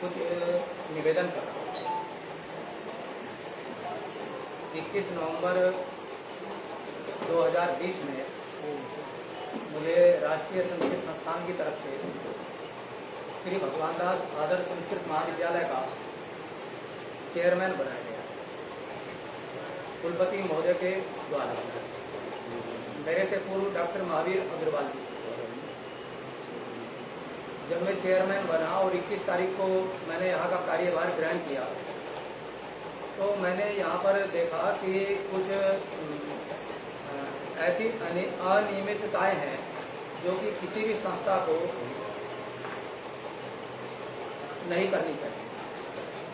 कुछ निवेदन कर रहा हूँ। 21 नवंबर 2020 में मुझे राष्ट्रीय संस्कृत संस्थान की तरफ से श्री भगवान दास आदर्श संस्कृत महाविद्यालय का चेयरमैन बनाया गया, कुलपति महोदय के द्वारा। मेरे से पूर्व डॉक्टर महावीर अग्रवाल जी। जब मैं चेयरमैन बना और 21 तारीख को मैंने यहाँ का कार्यभार ग्रहण किया, तो मैंने यहाँ पर देखा कि कुछ ऐसी अनियमितताएं हैं जो कि किसी भी संस्था को नहीं करनी चाहिए,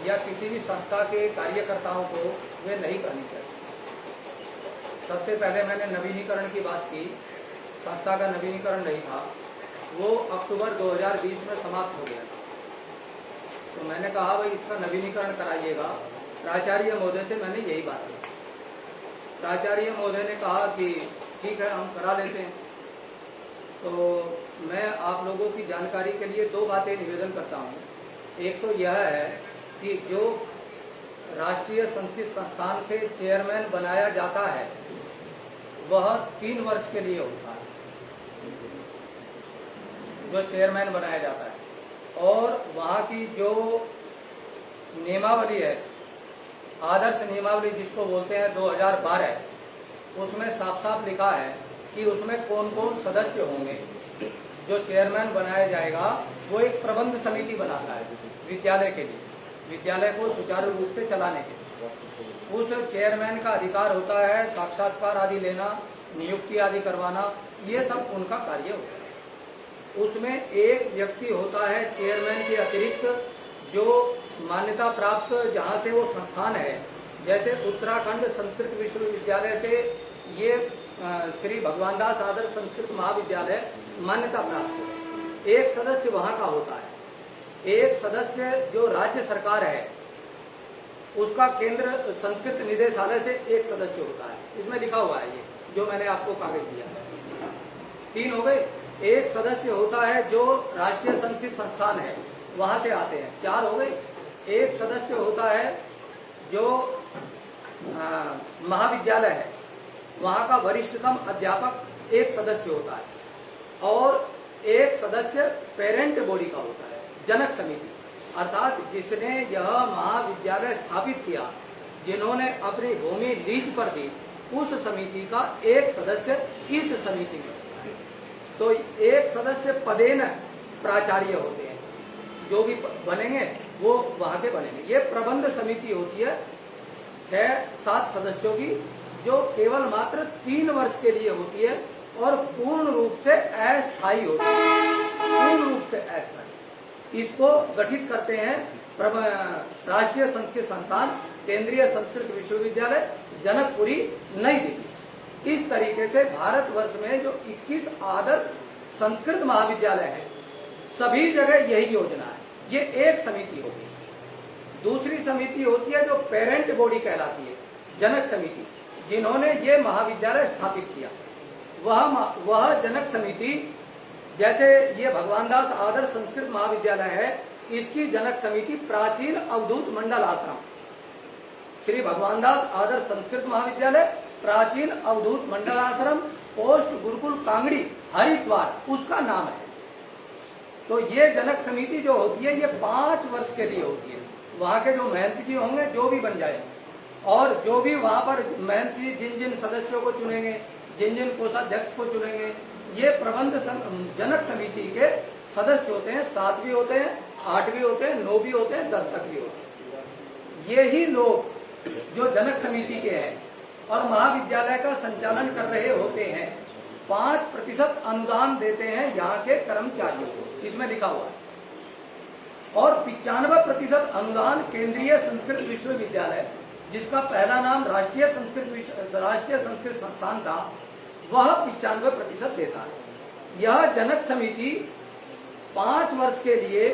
या किसी भी संस्था के कार्यकर्ताओं को वे नहीं करनी चाहिए। सबसे पहले मैंने नवीनीकरण की बात की। संस्था का नवीनीकरण नहीं था, वो अक्टूबर 2020 में समाप्त हो गया था। तो मैंने कहा भाई इसका नवीनीकरण कराइएगा। प्राचार्य महोदय से मैंने यही बात की। प्राचार्य महोदय ने कहा कि ठीक है, हम करा लेते हैं। तो मैं आप लोगों की जानकारी के लिए दो बातें निवेदन करता हूँ। एक तो यह है कि जो राष्ट्रीय संस्कृत संस्थान से चेयरमैन बनाया जाता है वह 3 वर्ष के लिए होता है, जो चेयरमैन बनाया जाता है। और वहाँ की जो नियमावली है, आदर्श नियमावली जिसको बोलते हैं 2012, उसमें साफ साफ लिखा है कि उसमें कौन कौन सदस्य होंगे। जो चेयरमैन बनाया जाएगा वो एक प्रबंध समिति बनाता है विद्यालय के लिए, विद्यालय को सुचारू रूप से चलाने के लिए। उस चेयरमैन का अधिकार होता है साक्षात्कार आदि लेना, नियुक्ति आदि करवाना, ये सब उनका कार्य होता है। उसमें एक व्यक्ति होता है चेयरमैन के अतिरिक्त, जो मान्यता प्राप्त जहाँ से वो संस्थान है, जैसे उत्तराखंड संस्कृत विश्वविद्यालय से ये श्री भगवान दास आदर्श संस्कृत महाविद्यालय मान्यता प्राप्त है। एक सदस्य वहाँ का होता है। एक सदस्य जो राज्य सरकार है उसका केंद्र संस्कृत निदेशालय से एक सदस्य होता है। इसमें लिखा हुआ है, ये जो मैंने आपको कागज दिया। 3 हो गए। एक सदस्य होता है जो राष्ट्रीय संस्कृत संस्थान है वहां से आते हैं, 4 हो गए। एक सदस्य होता है जो महाविद्यालय है, वहां का वरिष्ठतम अध्यापक एक सदस्य होता है। और एक सदस्य पेरेंट बॉडी का होता है, जनक समिति, अर्थात जिसने यह महाविद्यालय स्थापित किया, जिन्होंने अपनी भूमि लीज पर दी, उस समिति का एक सदस्य इस समिति में होता है। तो एक सदस्य पदेन प्राचार्य होते हैं, जो भी बनेंगे वो वहां के बनेंगे। ये प्रबंध समिति होती है 6-7 सदस्यों की, जो केवल मात्र 3 वर्ष के लिए होती है और पूर्ण रूप से अस्थायी होती है। पूर्ण रूप से अस्थायी इसको गठित करते हैं राष्ट्रीय संस्कृत संस्थान, केंद्रीय संस्कृत विश्वविद्यालय, जनकपुरी, नई दिल्ली। इस तरीके से भारतवर्ष में जो 21 आदर्श संस्कृत महाविद्यालय है, सभी जगह यही योजना है। ये एक समिति होगी। दूसरी समिति होती है जो पेरेंट बॉडी कहलाती है, जनक समिति, जिन्होंने ये महाविद्यालय स्थापित किया। वह जनक समिति, जैसे ये भगवान दास आदर्श संस्कृत महाविद्यालय है, इसकी जनक समिति प्राचीन अवधूत मंडल आश्रम, श्री भगवान दास आदर्श संस्कृत महाविद्यालय, प्राचीन अवधूत मंडल आश्रम, पोस्ट गुरुकुल कांगड़ी, हरिद्वार, उसका नाम है। तो ये जनक समिति जो होती है ये 5 वर्ष के लिए होती है। वहाँ के जो महंत जी होंगे, जो भी बन जाए, और जो भी वहाँ पर महंत जी जिन जिन सदस्यों को चुनेंगे, जिन जिन कोषाध्यक्ष को चुनेंगे, ये प्रबंध जनक समिति के सदस्य होते हैं। 7 भी होते हैं, 8 भी होते हैं, 9 भी होते हैं, 10 तक भी होते हैं। ये ही लोग जो जनक समिति के हैं और महाविद्यालय का संचालन कर रहे होते हैं, 5% अनुदान देते हैं यहाँ के कर्मचारियों को, इसमें लिखा हुआ है। और 95% अनुदान केंद्रीय संस्कृत विश्वविद्यालय, जिसका पहला नाम राष्ट्रीय संस्कृत संस्थान था, वह 95% देता है। यह जनक समिति 5 वर्ष के लिए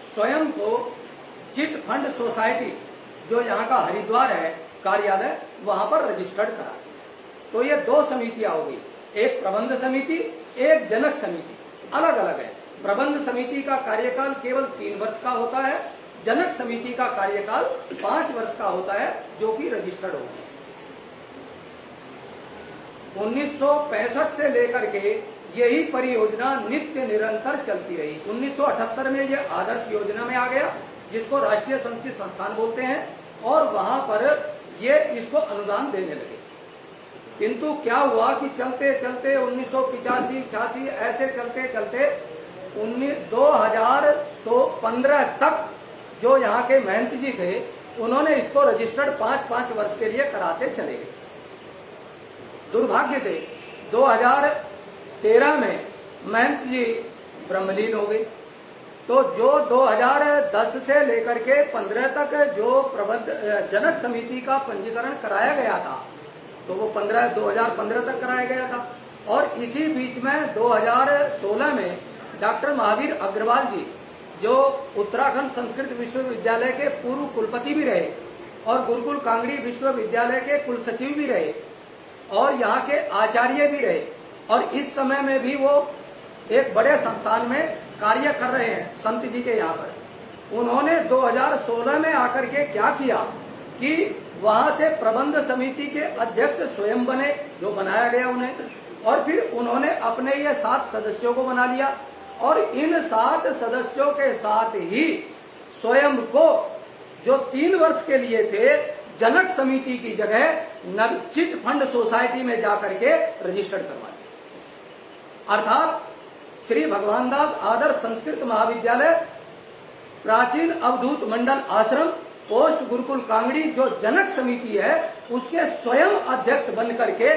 स्वयं को चिट फंड सोसाइटी, जो यहाँ का हरिद्वार है कार्यालय, वहां पर रजिस्टर्ड करा। तो ये 2 समितियां होगी, एक प्रबंध समिति, एक जनक समिति, अलग अलग है। प्रबंध समिति का कार्यकाल केवल 3 वर्ष का होता है, जनक समिति का कार्यकाल 5 वर्ष का होता है, जो कि रजिस्टर्ड होता है। 1965 से लेकर के यही परियोजना नित्य निरंतर चलती रही। 1978 में ये आदर्श योजना में आ गया, जिसको राष्ट्रीय संस्कृत संस्थान बोलते हैं, और वहां पर ये इसको अनुदान देने लगे। किंतु क्या हुआ कि चलते चलते 1985-86 ऐसे चलते चलते 2015 तक जो यहाँ के महंत जी थे, उन्होंने इसको रजिस्टर्ड 5-5 वर्ष के लिए कराते चले गए। दुर्भाग्य से 2013 में महंत जी ब्रह्मलीन हो गए। तो जो 2010 से लेकर के 15 तक जो प्रबंध जनक समिति का पंजीकरण कराया गया था, तो वो 2015 तक कराया गया था। और इसी बीच में 2016 में डॉक्टर महावीर अग्रवाल जी, जो उत्तराखंड संस्कृत विश्वविद्यालय के पूर्व कुलपति भी रहे और गुरुकुल कांगड़ी विश्वविद्यालय के कुलसचिव भी रहे और यहाँ के आचार्य भी रहे, और इस समय में भी वो एक बड़े संस्थान में कार्य कर रहे हैं संत जी के यहाँ पर। उन्होंने 2016 में आकर के क्या किया कि वहां से प्रबंध समिति के अध्यक्ष स्वयं बने, जो बनाया गया उन्हें, और फिर उन्होंने अपने ये 7 सदस्यों को बना लिया, और इन 7 सदस्यों के साथ ही स्वयं को जो 3 वर्ष के लिए थे, जनक समिति की जगह चिट फंड सोसाइटी में जाकर के रजिस्टर्ड करवा दिया। अर्थात श्री भगवान दास आदर्श संस्कृत महाविद्यालय, प्राचीन अवधूत मंडल आश्रम, पोस्ट गुरुकुल कांगड़ी जो जनक समिति है, उसके स्वयं अध्यक्ष बन करके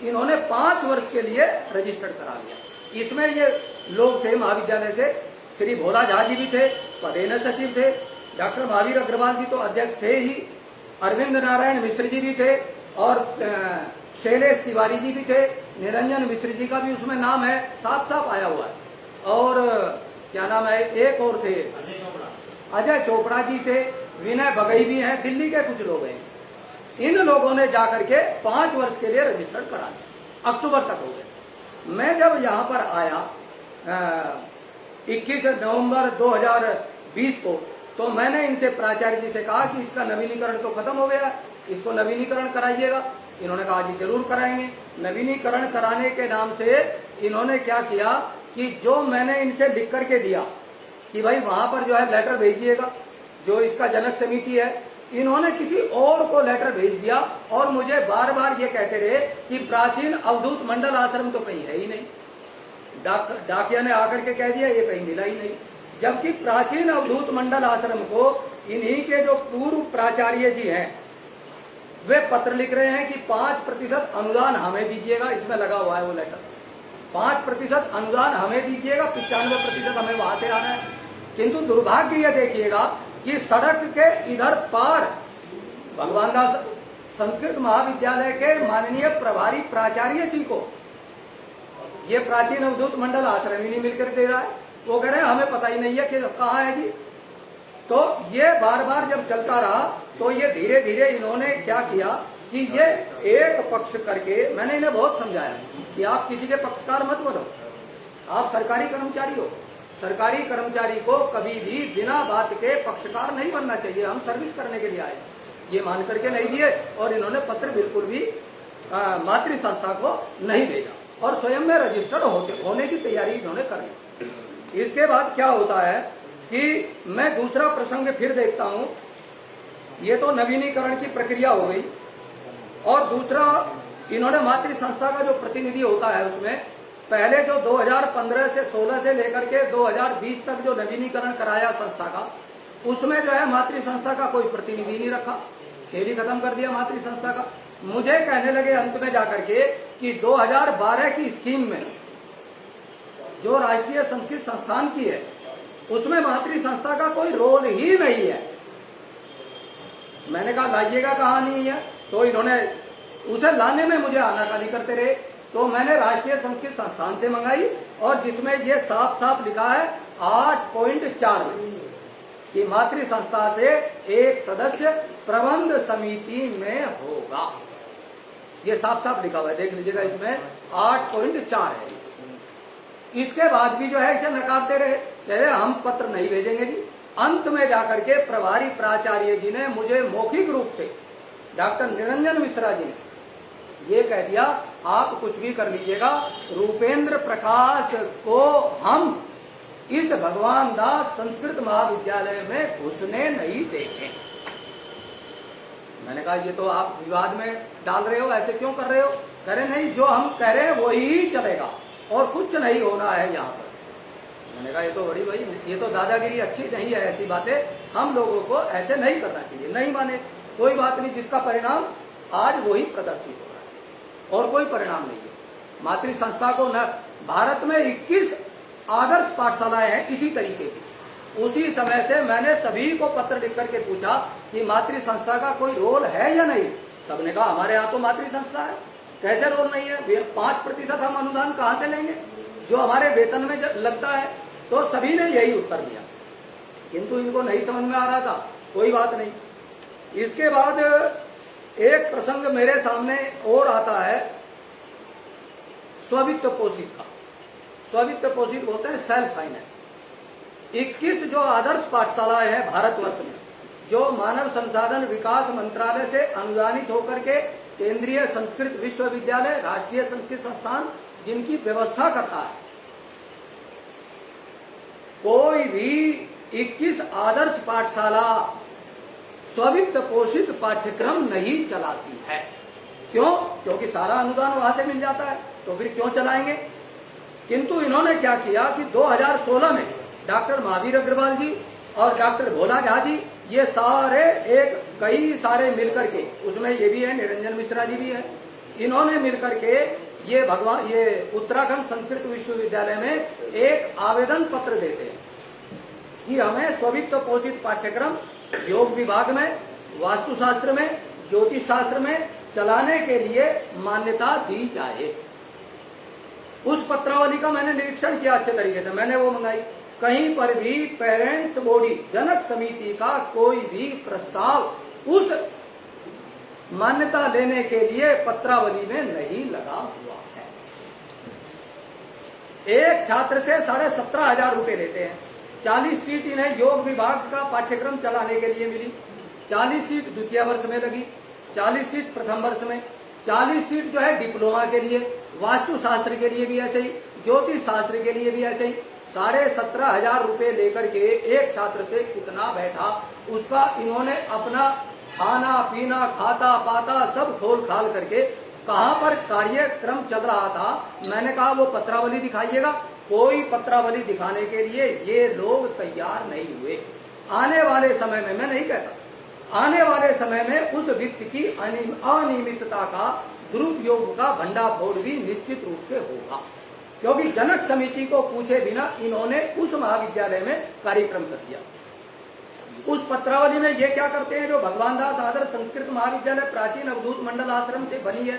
इन्होंने 5 वर्ष के लिए रजिस्टर्ड करा लिया। इसमें ये लोग थे महाविद्यालय से, श्री भोला झा जी भी थे, पदेन सचिव थे, डॉक्टर महावीर अग्रवाल जी तो अध्यक्ष थे ही, अरविंद नारायण मिश्र जी भी थे, और शैलेश तिवारी जी भी थे, निरंजन मिश्र जी का भी उसमें नाम है, साफ साफ आया हुआ है, और क्या नाम है, एक और थे, अजय चोपड़ा जी थे, विनय बगई भी हैं, दिल्ली के कुछ लोग हैं। इन लोगों ने जाकर के 5 वर्ष के लिए रजिस्टर्ड करा लिया, अक्टूबर तक हो गए। मैं जब यहाँ पर आया 21 नवंबर 2020 को, तो मैंने इनसे प्राचार्य जी से कहा कि इसका नवीनीकरण तो खत्म हो गया, इसको नवीनीकरण कराइएगा। इन्होंने कहा जी जरूर कराएंगे। नवीनीकरण कराने के नाम से इन्होंने क्या किया कि जो मैंने इनसे लिख करके दिया कि भाई वहां पर जो है लेटर भेजिएगा, जो इसका जनक समिति है, इन्होंने किसी और को लेटर भेज दिया, और मुझे बार बार ये कहते रहे कि प्राचीन अवधूत मंडल आश्रम तो कहीं है ही नहीं। डाकिया ने आकर के कह दिया ये कहीं मिला ही नहीं, जबकि प्राचीन अवधूत मंडल आश्रम को इन्हीं के जो पूर्व प्राचार्य जी हैं, वे पत्र लिख रहे हैं कि 5% अनुदान हमें दीजिएगा। इसमें लगा हुआ है वो लेटर, 5% अनुदान हमें दीजिएगा, 95% हमें वहां से आना है। किंतु दुर्भाग्य यह देखिएगा कि सड़क के इधर पार भगवान दास संस्कृत महाविद्यालय के माननीय प्रभारी प्राचार्य जी को ये प्राचीन अवधूत मंडल आश्रम ही नहीं मिलकर दे रहा है। वो कह रहे हैं हमें पता ही नहीं है कि कहाँ है जी। तो ये बार बार जब चलता रहा, तो ये धीरे धीरे इन्होंने क्या किया कि ये एक पक्ष करके, मैंने इन्हें बहुत समझाया कि आप किसी के पक्षकार मत बनो, आप सरकारी कर्मचारी हो, सरकारी कर्मचारी को कभी भी बिना बात के पक्षकार नहीं बनना चाहिए, हम सर्विस करने के लिए आए। ये मान करके नहीं दिए, और इन्होंने पत्र बिल्कुल भी मातृ संस्था को नहीं भेजा, और स्वयं में रजिस्टर्ड होने की तैयारी इन्होंने कर ली। इसके बाद क्या होता है कि मैं दूसरा प्रसंग फिर देखता हूं, ये तो नवीनीकरण की प्रक्रिया हो गई, और दूसरा इन्होंने मातृ संस्था का जो प्रतिनिधि होता है उसमें पहले जो 2015 से 16 से लेकर के 2020 तक जो नवीनीकरण कराया संस्था का, उसमें जो है मातृ संस्था का कोई प्रतिनिधि नहीं रखा, खेल ही खत्म कर दिया मातृ संस्था का। मुझे कहने लगे अंत में जाकर के कि 2012 की स्कीम में जो राष्ट्रीय संस्कृत संस्थान की है, उसमें मातृ संस्था का कोई रोल ही नहीं है। मैंने कहा लाइएगा कहाँ नहीं है, तो इन्होंने उसे लाने में मुझे आनाकानी करते रहे। तो मैंने राष्ट्रीय संस्कृत संस्थान से मंगाई, और जिसमें ये साफ साफ लिखा है 8.4 में कि मातृ संस्था से एक सदस्य प्रबंध समिति में होगा। ये साफ साफ लिखा हुआ है, देख लीजिएगा, इसमें 8.4 है। इसके बाद भी जो है इसे नकारते रहे, कह रहे हम पत्र नहीं भेजेंगे जी। अंत में जाकर के प्रभारी प्राचार्य जी ने मुझे मौखिक रूप से, डॉक्टर निरंजन मिश्रा जी ने ये कह दिया, आप कुछ भी कर लीजिएगा, रूपेंद्र प्रकाश को हम इस भगवान दास संस्कृत महाविद्यालय में घुसने नहीं देंगे। मैंने कहा ये तो आप विवाद में डाल रहे हो, ऐसे क्यों कर रहे हो? कह रहे नहीं, जो हम कह रहे हैं वही चलेगा और कुछ नहीं होना है यहाँ पर। मैंने कहा ये तो बड़ी भाई, ये तो दादागिरी अच्छी नहीं है, ऐसी बातें हम लोगों को ऐसे नहीं करना चाहिए। नहीं माने, कोई बात नहीं, जिसका परिणाम आज वही प्रदर्शित हो रहा है और कोई परिणाम नहीं है। मातृ संस्था को न, भारत में 21 आदर्श पाठशालाएं हैं इसी तरीके की। उसी समय से मैंने सभी को पत्र लिख करके पूछा कि मातृ संस्था का कोई रोल है या नहीं। सबने कहा हमारे यहाँ तो मातृ संस्था है, कैसे रोल नहीं है? 5% हम अनुदान कहाँ से लेंगे जो हमारे वेतन में लगता है? तो सभी ने यही उत्तर दिया, किंतु इनको नहीं समझ में आ रहा था। कोई बात नहीं। इसके बाद एक प्रसंग मेरे सामने और आता है स्ववित्त पोषित का। स्ववित्त पोषित बोलते हैं सेल्फ फाइनेंस। 21 जो आदर्श पाठशालाएं हैं भारतवर्ष में, जो मानव संसाधन विकास मंत्रालय से अनुदानित होकर के केंद्रीय संस्कृत विश्वविद्यालय, राष्ट्रीय संस्कृत संस्थान जिनकी व्यवस्था करता है, कोई भी 21 आदर्श पाठशाला स्ववित्त पोषित पाठ्यक्रम नहीं चलाती है। क्यों? क्योंकि सारा अनुदान वहां से मिल जाता है, तो फिर क्यों चलाएंगे? किंतु इन्होंने क्या किया कि 2016 में डॉक्टर महावीर अग्रवाल जी और डॉक्टर भोला झा जी, ये सारे कई सारे मिलकर के, उसमें ये भी है, निरंजन मिश्रा जी भी है, इन्होंने मिलकर के ये उत्तराखंड संस्कृत विश्वविद्यालय में एक आवेदन पत्र देते हैं कि हमें स्ववित्त पोषित पाठ्यक्रम योग विभाग में, वास्तुशास्त्र में, ज्योतिष शास्त्र में चलाने के लिए मान्यता दी जाए। उस पत्रावली का मैंने निरीक्षण किया अच्छे तरीके से, मैंने वो मंगाई। कहीं पर भी पेरेंट्स बॉडी, जनक समिति का कोई भी प्रस्ताव उस मान्यता लेने के लिए पत्रावली में नहीं लगा हुआ है। एक छात्र से 17,500 रुपए लेते हैं। 40 सीट इन्हें योग विभाग का पाठ्यक्रम चलाने के लिए मिली, 40 सीट द्वितीय वर्ष में लगी, 40 सीट प्रथम वर्ष में, 40 सीट जो है डिप्लोमा के लिए, वास्तु शास्त्र के लिए भी ऐसे ही, ज्योतिष शास्त्र के लिए भी ऐसे ही। 17,500 रुपए लेकर के एक छात्र से कितना बैठा, उसका इन्होंने अपना खाना पीना, खाता पाता सब खोल खाल करके कहां पर कार्यक्रम चल रहा था। मैंने कहा वो पत्रावली दिखाइएगा, कोई पत्रावली दिखाने के लिए ये लोग तैयार नहीं हुए। आने वाले समय में, मैं नहीं कहता, आने वाले समय में उस वित्त की अनियमितता का, दुरुपयोग का भंडाफोड़ भी निश्चित रूप से होगा, क्योंकि जनक समिति को पूछे बिना इन्होंने उस महाविद्यालय में कार्यक्रम कर दिया। उस पत्रावली में ये क्या करते हैं, जो भगवान दास आदर्श संस्कृत महाविद्यालय प्राचीन अवधूत मंडल आश्रम से बनी है,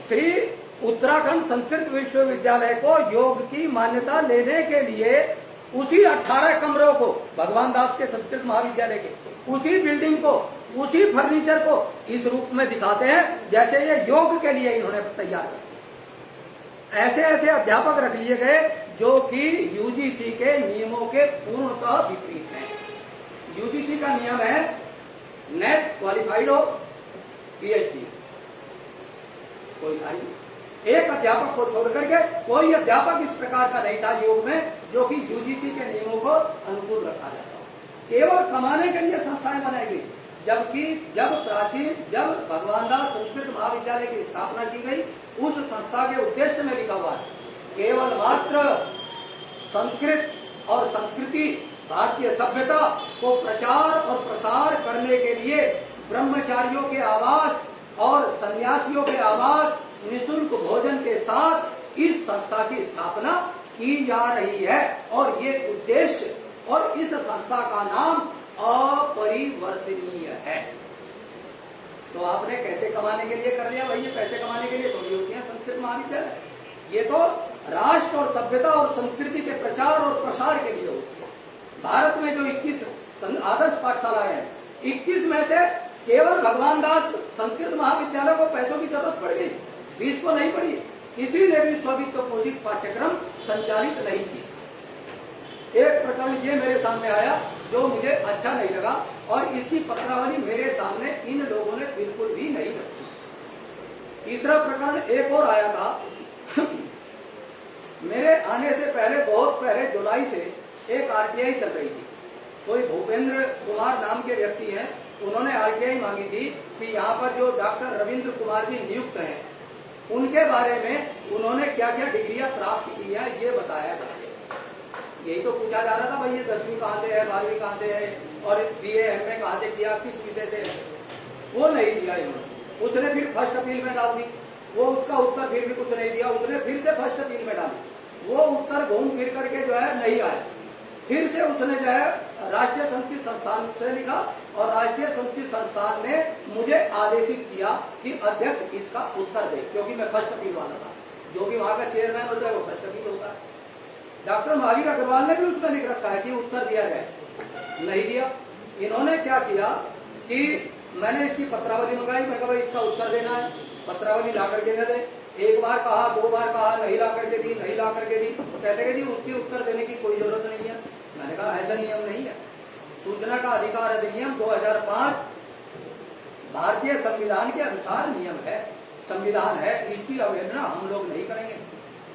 श्री उत्तराखंड संस्कृत विश्वविद्यालय को योग की मान्यता लेने के लिए उसी 18 कमरों को, भगवान दास के संस्कृत महाविद्यालय के उसी बिल्डिंग को, उसी फर्नीचर को इस रूप में दिखाते हैं जैसे ये योग के लिए इन्होंने तैयार किया। ऐसे ऐसे अध्यापक रख लिए गए जो कि यूजीसी के नियमों के पूर्णतः विपरीत हैं। यूजीसी का नियम है नेट क्वालिफाइड हो, पीएचडी, कोई नहीं। एक अध्यापक को छोड़ करके कोई अध्यापक इस प्रकार का नहीं था योग में जो कि यूजीसी के नियमों को अनुकूल रखा जाता हो। केवल कमाने के लिए संस्थाएं बनाई गई, जबकि जब भगवान दास संस्कृत महाविद्यालय की स्थापना की गई, उस संस्था के उद्देश्य में लिखा हुआ है केवल मात्र संस्कृत और संस्कृति, भारतीय सभ्यता को प्रचार और प्रसार करने के लिए ब्रह्मचारियों के आवास और सन्यासियों के आवास, निःशुल्क भोजन के साथ इस संस्था की स्थापना की जा रही है। और ये उद्देश्य और इस संस्था का नाम अपरिवर्तनीय है। तो आपने कैसे कमाने के लिए कर लिया भाई, ये पैसे कमाने के लिए थोड़ी होती है संस्कृत महाविद्यालय, ये तो राष्ट्र और सभ्यता और संस्कृति के प्रचार और प्रसार के लिए होती है। भारत में जो 21 आदर्श पाठशालाएं हैं, 21 में से केवल भगवान दास संस्कृत महाविद्यालय को पैसों की जरूरत पड़ गई, 20 को नहीं पड़ी। इसीलिए भी स्ववित्त पोषित पाठ्यक्रम संचालित नहीं किए। एक प्रकरण ये मेरे सामने आया जो मुझे अच्छा नहीं लगा और इसकी पत्रावली मेरे सामने इन लोगों ने बिल्कुल भी नहीं रखी। तीसरा प्रकरण एक और आया था मेरे आने से पहले, बहुत पहले जुलाई से एक आरटीआई चल रही थी। कोई भूपेंद्र कुमार नाम के व्यक्ति हैं, उन्होंने आरटीआई मांगी थी कि यहाँ पर जो डॉक्टर रविंद्र कुमार जी नियुक्त हैं उनके बारे में उन्होंने क्या क्या डिग्रियां प्राप्त की है ये बताया जाए। यही तो पूछा जा रहा था भाई ये 10वीं कहाँ से है, 12वीं कहाँ से है और बीए एमए कहाँ से किया, किस विषय से है, वो नहीं दिया इन्होंने। उसने फिर फर्स्ट अपील में डाल दी, वो उसका उत्तर फिर भी कुछ नहीं दिया। उसने फिर से फर्स्ट अपील में डाली, वो उत्तर घूम फिर करके जो है नहीं आया। फिर से उसने जो है राष्ट्रीय संस्कृत संस्थान से लिखा और राष्ट्रीय संस्कृत संस्थान ने मुझे आदेशित किया कि अध्यक्ष इसका उत्तर दे, क्योंकि मैं फर्स्ट अपील वाला था। जो कि वहां का चेयरमैन होता है वो फर्स्ट अपील होता है। डॉक्टर महावीर अग्रवाल ने भी उसमें लिख रखा है कि उत्तर दिया जाए, नहीं दिया। इन्होंने क्या किया कि मैंने इसकी पत्रावली मंगाई, मैं कहा भाई इसका उत्तर देना है, पत्रावली ला करके दे। एक बार कहा, 2 बार कहा, नहीं ला करके दी, नहीं ला करके दी। कहते हैं जी उसकी उत्तर देने की कोई जरूरत नहीं है। मैंने कहा ऐसा नियम नहीं है। सूचना का अधिकार अधिनियम 2005 भारतीय संविधान के अनुसार नियम है, संविधान है, इसकी अवहेलना हम लोग नहीं करेंगे।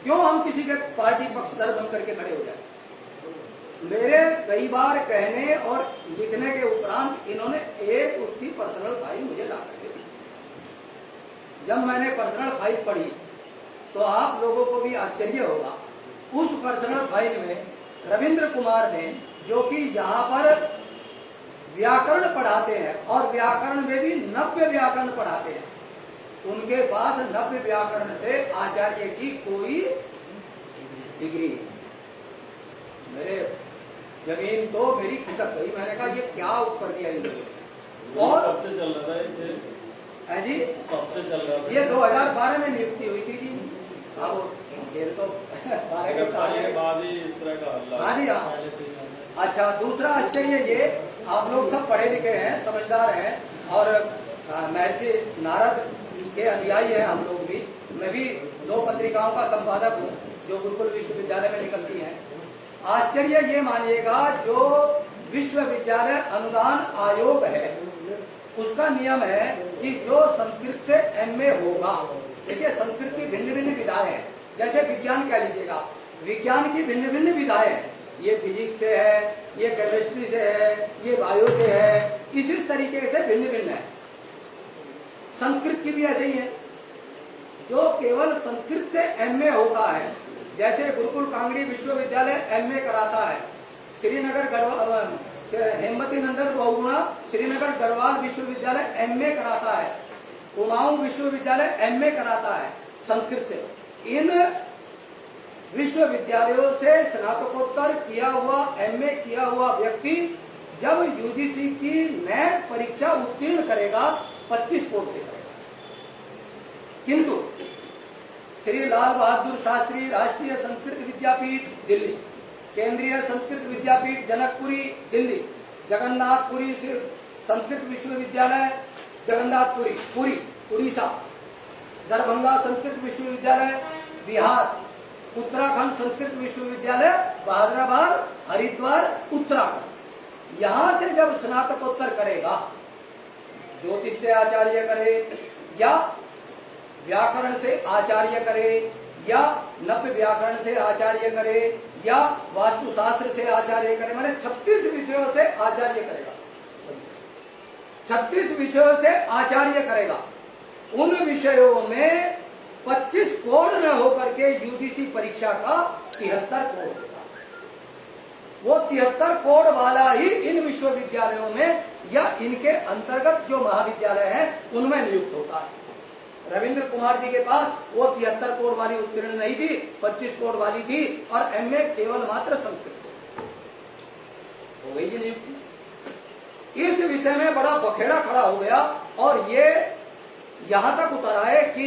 क्यों हम किसी के पार्टी पक्षधर बन करके खड़े हो जाए। मेरे कई बार कहने और लिखने के उपरांत इन्होंने एक उसकी पर्सनल फाइल मुझे ला करके दी। जब मैंने पर्सनल फाइल पढ़ी तो आप लोगों को भी आश्चर्य होगा। उस पर्सनल फाइल में रविंद्र कुमार ने, जो कि यहाँ पर व्याकरण पढ़ाते हैं और व्याकरण में भी नव्य व्याकरण पढ़ाते हैं, उनके पास नव्य व्याकरण से आचार्य की कोई डिग्री नहीं। मेरे जमीन तो मेरी खिसक गई। मैंने कहा ये क्या उत्तर दिया इन लोगों। और कब से चल रहा था जी? कब से चल रहा था? ये 2012 में नियुक्ति हुई थी जी। अब ये तो 12 के बाद ही इस तरह का हल्ला। हाँ जी हाँ। अच्छा, दूसरा आश्चर्य ये, आप लोग सब पढ़े लिखे हैं, समझदार हैं और महर्षि नारद के अनुयायी हैं हम लोग भी। मैं भी 2 पत्रिकाओं का संपादक हूँ जो गुरुकुल विश्वविद्यालय में निकलती हैं। आश्चर्य ये मानिएगा, जो विश्वविद्यालय अनुदान आयोग है उसका नियम है कि जो संस्कृत से एमए होगा, देखिए संस्कृत की भिन्न भिन्न विधाएं हैं। जैसे विज्ञान कह लीजिएगा, विज्ञान की भिन्न भिन्न विधाएं हैं, ये फिजिक्स से है, ये केमिस्ट्री से है, ये बायो से है, इसी तरीके से भिन्न भिन्न है। संस्कृत की भी ऐसे ही है। जो केवल संस्कृत से एमए होता है, जैसे गुरुकुल कांगड़ी विश्वविद्यालय एमए कराता है, श्रीनगर हेमवती नंदन बहुगुणा श्रीनगर गढ़वाल विश्वविद्यालय एमए कराता है, कुमाऊं विश्वविद्यालय एमए कराता है संस्कृत से। इन विश्वविद्यालयों से स्नातकोत्तर किया हुआ, एमए किया हुआ व्यक्ति जब यूजीसी की नेट परीक्षा उत्तीर्ण करेगा 25 कोट से करेगा। किंतु श्री लाल बहादुर शास्त्री राष्ट्रीय संस्कृत विद्यापीठ दिल्ली, केंद्रीय संस्कृत विद्यापीठ जनकपुरी दिल्ली, जगन्नाथपुरी संस्कृत विश्वविद्यालय जगन्नाथपुरी पुरी उड़ीसा, दरभंगा संस्कृत विश्वविद्यालय बिहार, उत्तराखंड संस्कृत विश्वविद्यालय बहादुराबाद हरिद्वार उत्तराखंड। यहाँ से जब स्नातकोत्तर करेगा, ज्योतिष से आचार्य करे या व्याकरण से आचार्य करे या नव्य व्याकरण से आचार्य करे या वास्तुशास्त्र से आचार्य करे, मैंने 36 विषयों से आचार्य करेगा, 36 विषयों से आचार्य करेगा। उन विषयों में 25 कोड न होकर के यूजीसी परीक्षा का 73 कोड होगा। वो 73 कोड वाला ही इन विश्वविद्यालयों में या इनके अंतर्गत जो महाविद्यालय हैं उनमें नियुक्त होता है। रविंद्र कुमार जी के पास वो 73 कोड वाली उत्तीर्ण नहीं थी, 25 कोड वाली थी और एमए केवल मात्र संस्कृत से हो गई जी नियुक्ति। इस विषय में बड़ा बखेड़ा खड़ा हो गया और ये यहाँ तक उतर आए कि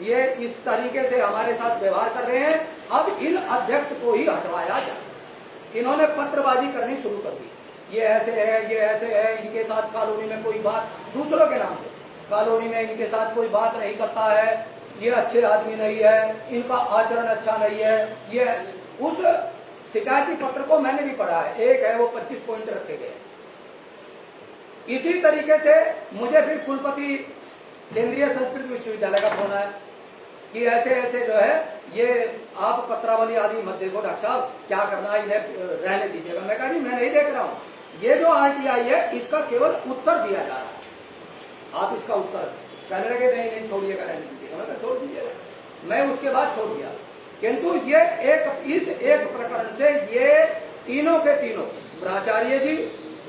ये इस तरीके से हमारे साथ व्यवहार कर रहे हैं, अब इन अध्यक्ष को ही हटवाया जाए। इन्होंने पत्रबाजी करनी शुरू कर दी, ये ऐसे है, ये ऐसे है, इनके साथ कॉलोनी में कोई बात, दूसरों के नाम से कॉलोनी में इनके साथ कोई बात नहीं करता है, ये अच्छे आदमी नहीं है, इनका आचरण अच्छा नहीं है। ये उस शिकायती पत्र को मैंने भी पढ़ा है, एक है वो 25 पॉइंट रखे गए। इसी तरीके से मुझे फिर कुलपति केंद्रीय संस्कृत विश्वविद्यालय का फोन आया कि ऐसे ऐसे जो है ये आप पत्रावली आदि मत देखो डॉक्टर साहब, क्या करना है, इन्हें रहने दीजिएगा। मैं कहा जी मैं नहीं देख रहा हूँ, ये जो RTI है इसका केवल उत्तर दिया जा रहा है, आप इसका उत्तर। कहने लगे नहीं नहीं छोड़िएगा, रहने दीजिएगा। मैं कहा छोड़ दीजिएगा, मैं उसके बाद छोड़ दिया। किंतु ये इस एक प्रकरण से ये तीनों के तीनों प्राचार्य जी,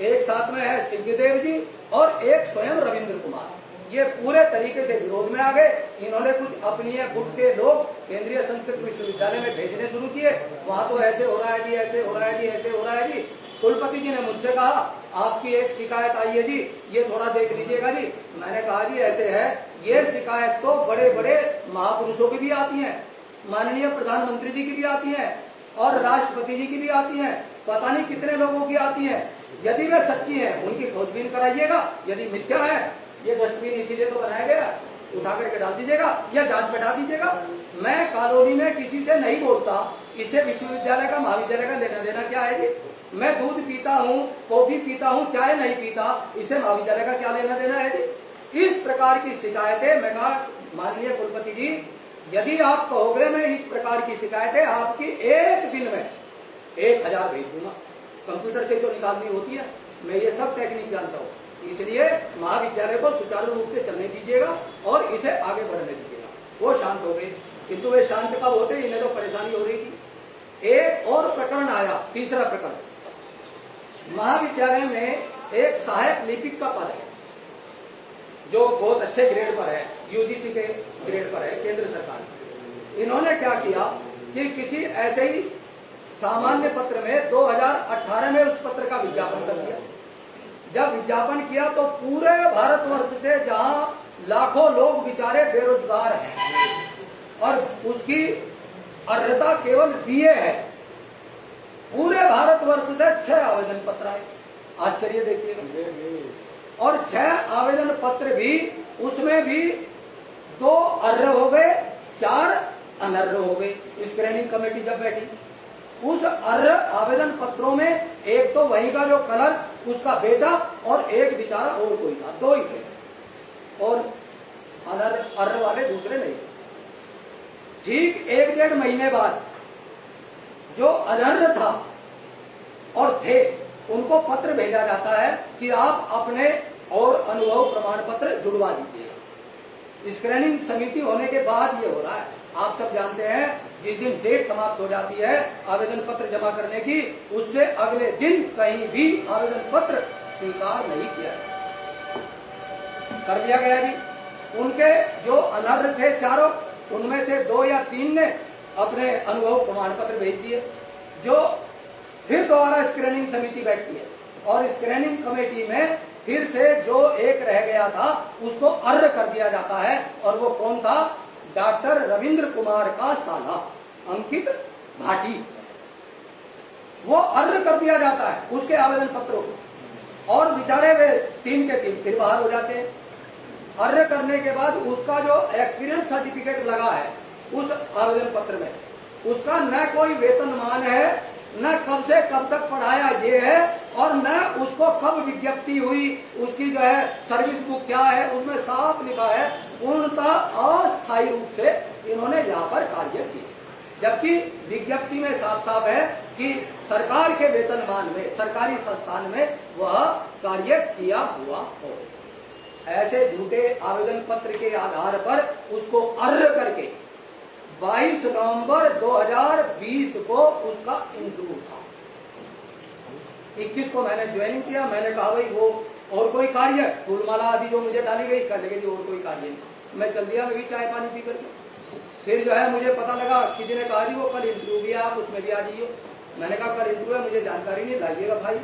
एक साथ में है सिद्धदेव जी और एक स्वयं रविंद्र कुमार, ये पूरे तरीके से विरोध में आ गए। इन्होंने कुछ अपनी गुट के लोग केंद्रीय संस्कृत विश्वविद्यालय में भेजने शुरू किए, वहां तो ऐसे हो रहा है जी, ऐसे हो रहा है जी, ऐसे हो रहा है जी। कुलपति जी ने मुझसे कहा आपकी एक शिकायत आई है जी, ये थोड़ा देख लीजिएगा जी। मैंने कहा जी ऐसे है, ये शिकायत तो बड़े बड़े महापुरुषों की भी आती है, माननीय प्रधानमंत्री जी की भी आती है और राष्ट्रपति जी की भी आती है, पता नहीं कितने लोगों की आती है। यदि वे सच्ची है उनकी खोजबीन कराइएगा, यदि मिथ्या है, ये डस्टबिन इसीलिए तो बनाया गया, उठा करके डाल दीजिएगा या जांच बैठा दीजिएगा। मैं कॉलोनी में किसी से नहीं बोलता, इससे विश्वविद्यालय का महाविद्यालय का लेना देना क्या है जी। मैं दूध पीता हूँ, कॉफी पीता हूँ, चाय नहीं पीता, इससे महाविद्यालय का क्या लेना देना है जी। इस प्रकार की शिकायतें, मैं कहा माननीय कुलपति जी यदि आप कहोगे मैं इस प्रकार की शिकायतें आपकी एक दिन में 1000 भेज दूंगा, कंप्यूटर से तो निकालनी होती है, मैं ये सब टेक्निक जानता हूँ। इसलिए महाविद्यालय को सुचारू रूप से चलने दीजिएगा और इसे आगे बढ़ने दीजिएगा। वो शांत हो गए, किंतु वे शांत कब होते, इन्हें तो परेशानी हो रही थी। एक और प्रकरण आया, तीसरा प्रकरण। महाविद्यालय में एक सहायक लिपिक का पद है जो बहुत अच्छे ग्रेड पर है, UGC के ग्रेड पर है केंद्र सरकार। इन्होंने क्या किया कि किसी ऐसे ही सामान्य पत्र में 2018 में उस पत्र का विज्ञापन कर दिया। जब विज्ञापन किया तो पूरे भारतवर्ष से जहां लाखों लोग बेचारे बेरोजगार हैं और उसकी अर्हता केवल BA है, पूरे भारतवर्ष से 6 आवेदन पत्र आए। आश्चर्य देखिएगा। और 6 आवेदन पत्र भी, उसमें भी 2 अर्ह हो गए, 4 अनर्ह हो गए। स्क्रीनिंग कमेटी जब बैठी, उस अर्ह आवेदन पत्रों में एक तो वहीं का जो कलर उसका बेटा और एक बेचारा और कोई था, 2 ही थे, और अर्ह वाले दूसरे नहीं। ठीक 1-1.5 महीने बाद जो अनर्ह था और थे उनको पत्र भेजा जाता है कि आप अपने और अनुभव प्रमाण पत्र जुड़वा दीजिए। स्क्रीनिंग समिति होने के बाद ये हो रहा है। आप सब जानते हैं जिस दिन डेट समाप्त हो जाती है आवेदन पत्र जमा करने की, उससे अगले दिन कहीं भी आवेदन पत्र स्वीकार नहीं किया कर दिया गया जी। उनके जो अनर्ह थे चारों, उनमें से 2 या 3 ने अपने अनुभव प्रमाण पत्र भेज दिए। जो फिर दोबारा स्क्रीनिंग समिति बैठती है और स्क्रीनिंग कमेटी में फिर से जो एक रह गया था उसको अर्ह कर दिया जाता है, और वो कौन था, डॉक्टर रविंद्र कुमार का साला अंकित भाटी। वो अर्ह कर दिया जाता है उसके आवेदन पत्रों को, और बेचारे वे 3 के 3 फिर बाहर हो जाते हैं। अर्ह करने के बाद उसका जो एक्सपीरियंस सर्टिफिकेट लगा है उस आवेदन पत्र में, उसका न कोई वेतनमान है, न कब से कब तक पढ़ाया ये है, और न उसको कब विज्ञप्ति हुई, उसकी जो है सर्विस बुक क्या है, उसमें साफ लिखा है पूर्णतः अस्थायी रूप से इन्होंने यहाँ पर कार्य किया। जबकि विज्ञप्ति में साफ साफ है कि सरकार के वेतनमान में, सरकारी संस्थान में वह कार्य किया हुआ हो। ऐसे झूठे आवेदन पत्र के आधार पर उसको अर्ह करके 22 नवंबर 2020 को उसका इंटरव्यू था। 21 को मैंने ज्वाइनिंग किया। मैंने कहा भाई वो और कोई कार्य, फूलमाला आदि जो मुझे डाली गई कर लेगी, और कोई कार्य नहीं। मैं चल दिया, मैं भी चाय पानी पी करके। फिर जो है मुझे पता लगा, किसी ने कहा जी वो कल इंटरव्यू भी है, आप उसमें भी आ जाइए। मैंने कहा कल इंटरव्यू है, मुझे जानकारी नहीं, लाइएगा भाई।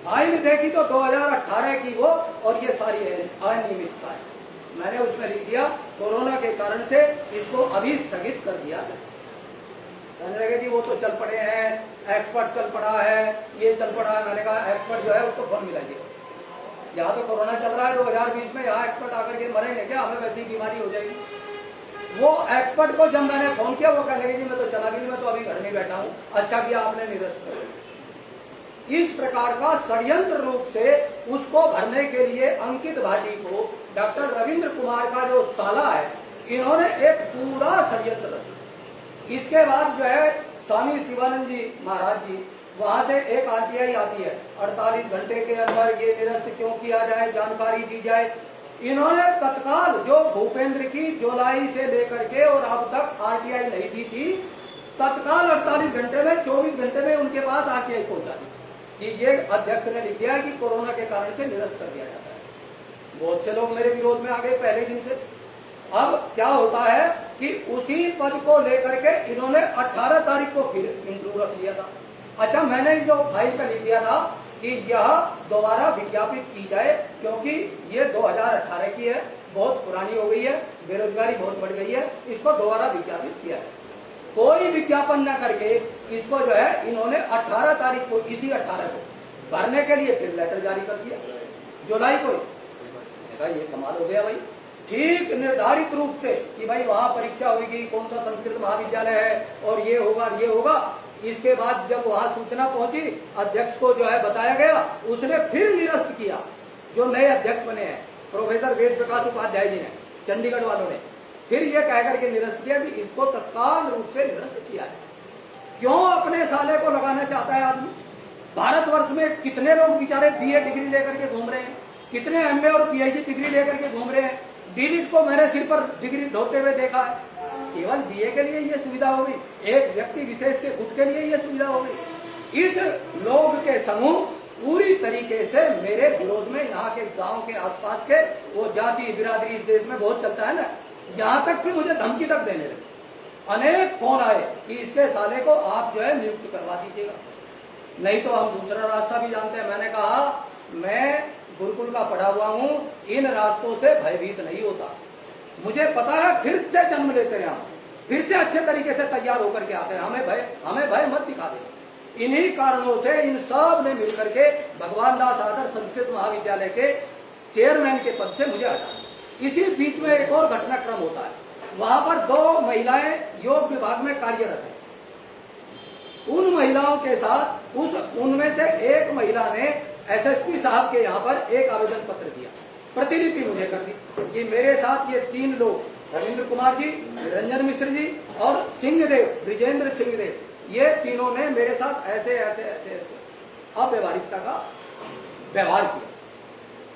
फाइल देखी तो 2018 की वो, और ये सारी अनियमितता है। मैंने उसमें लिख दिया कोरोना के कारण से इसको अभी स्थगित कर दिया। कहने लगे जी वो तो चल पड़े हैं, एक्सपर्ट चल पड़ा है, ये चल पड़ा है। मैंने कहा एक्सपर्ट जो है उसको फोन मिलाइए। यहाँ तो कोरोना चल रहा है 2020 में, यहाँ एक्सपर्ट आकर के मरेंगे क्या, हमें वैसी बीमारी हो जाएगी। वो एक्सपर्ट को जब मैंने फोन किया वो कह लगे जी मैं तो चला भी नहीं, मैं तो अभी घर में बैठा हूँ, अच्छा किया आपने निरस्त कर दिया। इस प्रकार का षड्यंत्र रूप से उसको भरने के लिए अंकित भाटी को डॉक्टर रविंद्र कुमार का जो साला है, इन्होंने एक पूरा षड्यंत्र रचा। इसके बाद जो है स्वामी शिवानंद जी महाराज जी, वहां से एक आरटीआई आती है, 48 घंटे के अंदर ये निरस्त क्यों किया जाए, जानकारी दी जाए। इन्होंने तत्काल जो भूपेंद्र की जुलाई से लेकर के और अब तक आरटीआई नहीं दी थी, तत्काल 48 घंटे में 24 घंटे में उनके पास आरटीआई पहुंचा दी कि ये अध्यक्ष ने लिख दिया कि कोरोना के कारण से निरस्त कर दिया जाता है। बहुत से लोग मेरे विरोध में आ गए पहले दिन से। अब क्या होता है कि उसी पद को लेकर के इन्होंने 18 तारीख को फिर इंटरव्यू रख लिया था। अच्छा, मैंने जो फाइल का लिख दिया था कि यह दोबारा विज्ञापित की जाए, क्योंकि ये 2018 की है, बहुत पुरानी हो गई है, बेरोजगारी बहुत बढ़ गई है, इसको दोबारा विज्ञापित किया है। कोई विज्ञापन न करके इसको जो है इन्होंने 18 तारीख को, इसी 18 को भरने के लिए फिर लेटर जारी कर दिया जुलाई को। ये कमाल हो गया भाई। ठीक निर्धारित रूप से कि भाई वहां परीक्षा होगी, कौन सा संस्कृत महाविद्यालय है और ये होगा ये होगा। इसके बाद जब वहां सूचना पहुंची, अध्यक्ष को जो है बताया गया, उसने फिर निरस्त किया। जो नए अध्यक्ष बने हैं प्रोफेसर वेद प्रकाश उपाध्याय जी ने, चंडीगढ़ वालों ने, फिर ये कह करके निरस्त किया कि इसको तत्काल रूप से निरस्त किया है। क्यों अपने साले को लगाना चाहता है आदमी? भारतवर्ष में कितने लोग बेचारे बीए डिग्री लेकर के घूम रहे हैं, कितने एमए और पीएचडी डिग्री लेकर के घूम रहे हैं। डिलीट को मैंने सिर पर डिग्री ढोते हुए देखा है। केवल बीए के लिए ये सुविधा हो गई, एक व्यक्ति विशेष के गुट के लिए ये सुविधा हो गई। इस लोग के समूह पूरी तरीके से मेरे विरोध में, यहाँ के गांव के आसपास के वो जाति बिरादरी इस देश में बहुत चलता है ना, यहाँ तक कि मुझे धमकी तक देने लगे। अनेक फोन आए कि इसके साले को आप जो है नियुक्त करवा दीजिएगा, नहीं तो हम दूसरा रास्ता भी जानते हैं। मैंने कहा मैं गुरुकुल का पढ़ा हुआ हूँ, इन रास्तों से भयभीत नहीं होता, मुझे पता है फिर से जन्म लेते हैं हम, फिर से अच्छे तरीके से तैयार होकर के आते हैं, हमें भय मत दिखा दे। इन्हीं कारणों से इन सब ने मिलकर के भगवान दास आदर्श संस्कृत महाविद्यालय के चेयरमैन के पद से मुझे हटाया। इसी बीच में एक और घटनाक्रम होता है, वहां पर 2 महिलाएं योग विभाग में कार्यरत है। उन महिलाओं के साथ उनमें से एक महिला ने एसएसपी साहब के यहाँ पर एक आवेदन पत्र दिया, प्रतिलिपि मुझे कर दी कि मेरे साथ ये 3 लोग, रविंद्र कुमार जी, निरंजन मिश्र जी और सिंहदेव, ब्रिजेंद्र सिंहदेव, ये तीनों ने मेरे साथ ऐसे ऐसे ऐसे ऐसे अव्यवहारिकता का व्यवहार किया।